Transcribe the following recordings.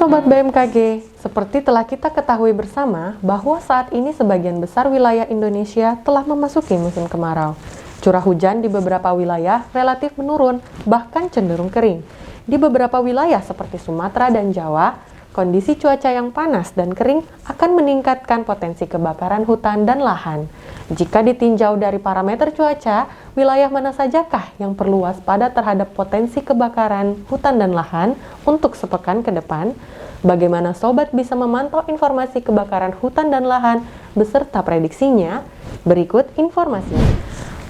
Sobat BMKG, seperti telah kita ketahui bersama bahwa saat ini sebagian besar wilayah Indonesia telah memasuki musim kemarau. Curah hujan di beberapa wilayah relatif menurun, bahkan cenderung kering. Di beberapa wilayah seperti Sumatera dan Jawa, kondisi cuaca yang panas dan kering akan meningkatkan potensi kebakaran hutan dan lahan. Jika ditinjau dari parameter cuaca, wilayah mana sajakah yang perlu waspada terhadap potensi kebakaran hutan dan lahan untuk sepekan ke depan? Bagaimana sobat bisa memantau informasi kebakaran hutan dan lahan beserta prediksinya? Berikut informasinya.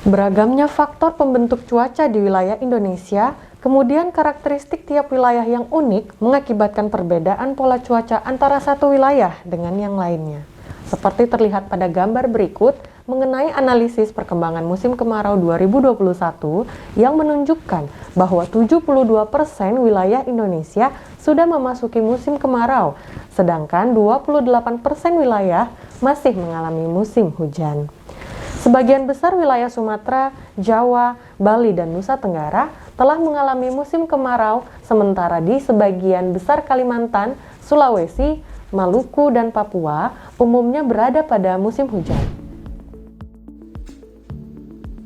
Beragamnya faktor pembentuk cuaca di wilayah Indonesia, kemudian karakteristik tiap wilayah yang unik mengakibatkan perbedaan pola cuaca antara satu wilayah dengan yang lainnya. Seperti terlihat pada gambar berikut mengenai analisis perkembangan musim kemarau 2021 yang menunjukkan bahwa 72% wilayah Indonesia sudah memasuki musim kemarau, sedangkan 28% wilayah masih mengalami musim hujan. Sebagian besar wilayah Sumatera, Jawa, Bali, dan Nusa Tenggara telah mengalami musim kemarau, sementara di sebagian besar Kalimantan, Sulawesi, Maluku, dan Papua umumnya berada pada musim hujan.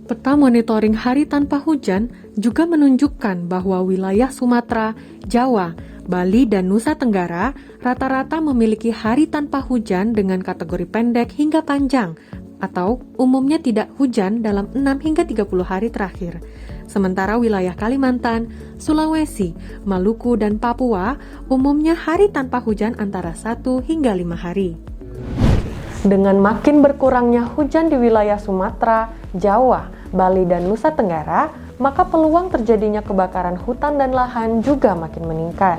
Peta monitoring hari tanpa hujan juga menunjukkan bahwa wilayah Sumatera, Jawa, Bali, dan Nusa Tenggara rata-rata memiliki hari tanpa hujan dengan kategori pendek hingga panjang, atau umumnya tidak hujan dalam 6 hingga 30 hari terakhir. Sementara wilayah Kalimantan, Sulawesi, Maluku, dan Papua umumnya hari tanpa hujan antara 1 hingga 5 hari. Dengan makin berkurangnya hujan di wilayah Sumatera, Jawa, Bali, dan Nusa Tenggara, maka peluang terjadinya kebakaran hutan dan lahan juga makin meningkat.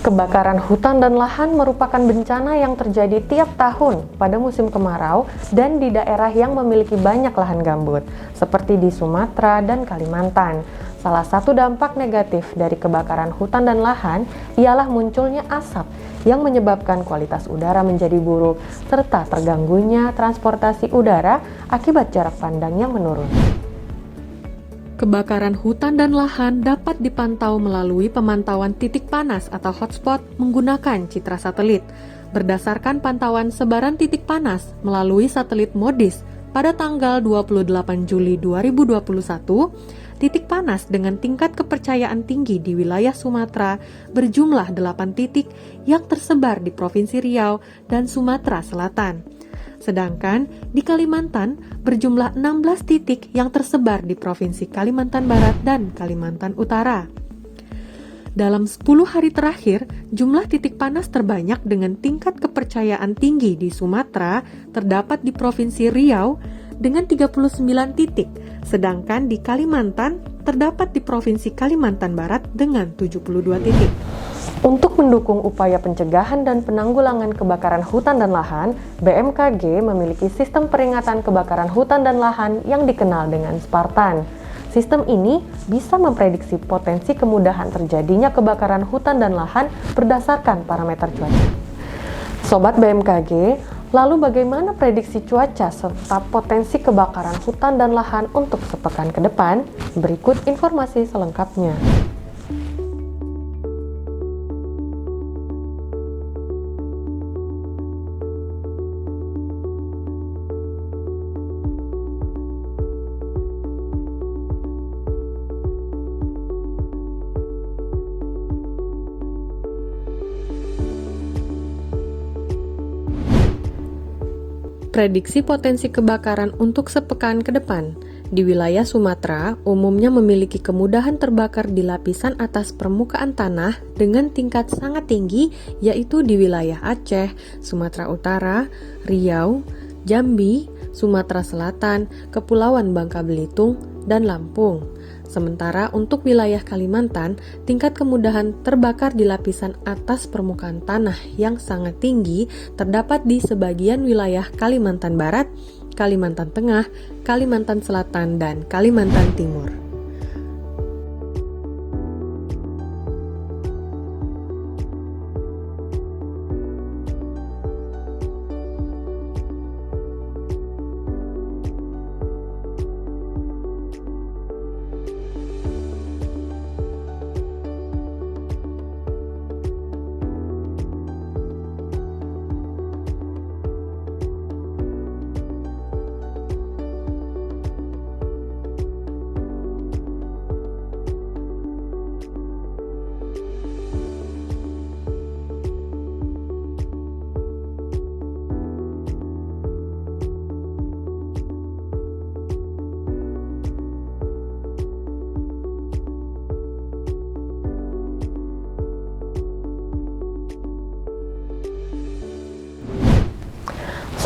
Kebakaran hutan dan lahan merupakan bencana yang terjadi tiap tahun pada musim kemarau dan di daerah yang memiliki banyak lahan gambut, seperti di Sumatera dan Kalimantan. Salah satu dampak negatif dari kebakaran hutan dan lahan ialah munculnya asap yang menyebabkan kualitas udara menjadi buruk, serta terganggunya transportasi udara akibat jarak pandang yang menurun. Kebakaran hutan dan lahan dapat dipantau melalui pemantauan titik panas atau hotspot menggunakan citra satelit. Berdasarkan pantauan sebaran titik panas melalui satelit MODIS pada tanggal 28 Juli 2021, titik panas dengan tingkat kepercayaan tinggi di wilayah Sumatera berjumlah 8 titik yang tersebar di Provinsi Riau dan Sumatera Selatan. Sedangkan di Kalimantan berjumlah 16 titik yang tersebar di Provinsi Kalimantan Barat dan Kalimantan Utara. Dalam 10 hari terakhir, jumlah titik panas terbanyak dengan tingkat kepercayaan tinggi di Sumatera terdapat di Provinsi Riau dengan 39 titik, sedangkan di Kalimantan terdapat di Provinsi Kalimantan Barat dengan 72 titik. Untuk mendukung upaya pencegahan dan penanggulangan kebakaran hutan dan lahan, BMKG memiliki sistem peringatan kebakaran hutan dan lahan yang dikenal dengan Spartan. Sistem ini bisa memprediksi potensi kemudahan terjadinya kebakaran hutan dan lahan berdasarkan parameter cuaca. Sobat BMKG, lalu bagaimana prediksi cuaca serta potensi kebakaran hutan dan lahan untuk sepekan ke depan? Berikut informasi selengkapnya. Prediksi potensi kebakaran untuk sepekan ke depan. Di wilayah Sumatera, umumnya memiliki kemudahan terbakar di lapisan atas permukaan tanah dengan tingkat sangat tinggi, yaitu di wilayah Aceh, Sumatera Utara, Riau, Jambi, Sumatera Selatan, Kepulauan Bangka Belitung, dan Lampung. Sementara untuk wilayah Kalimantan, tingkat kemudahan terbakar di lapisan atas permukaan tanah yang sangat tinggi terdapat di sebagian wilayah Kalimantan Barat, Kalimantan Tengah, Kalimantan Selatan, dan Kalimantan Timur.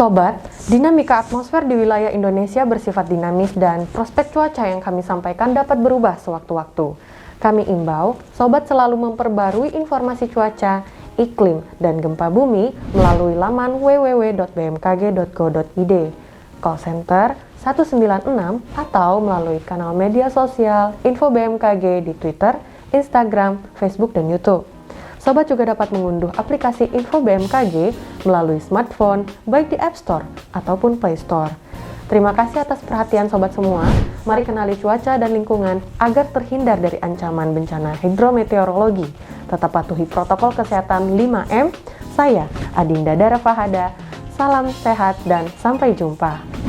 Sobat, dinamika atmosfer di wilayah Indonesia bersifat dinamis dan prospek cuaca yang kami sampaikan dapat berubah sewaktu-waktu. Kami imbau, sobat selalu memperbarui informasi cuaca, iklim, dan gempa bumi melalui laman www.bmkg.go.id, call center 196 atau melalui kanal media sosial Info BMKG di Twitter, Instagram, Facebook, dan YouTube. Sobat juga dapat mengunduh aplikasi Info BMKG melalui smartphone, baik di App Store ataupun Play Store. Terima kasih atas perhatian sobat semua. Mari kenali cuaca dan lingkungan agar terhindar dari ancaman bencana hidrometeorologi. Tetap patuhi protokol kesehatan 5M. Saya Adinda Dara Fahada. Salam sehat dan sampai jumpa.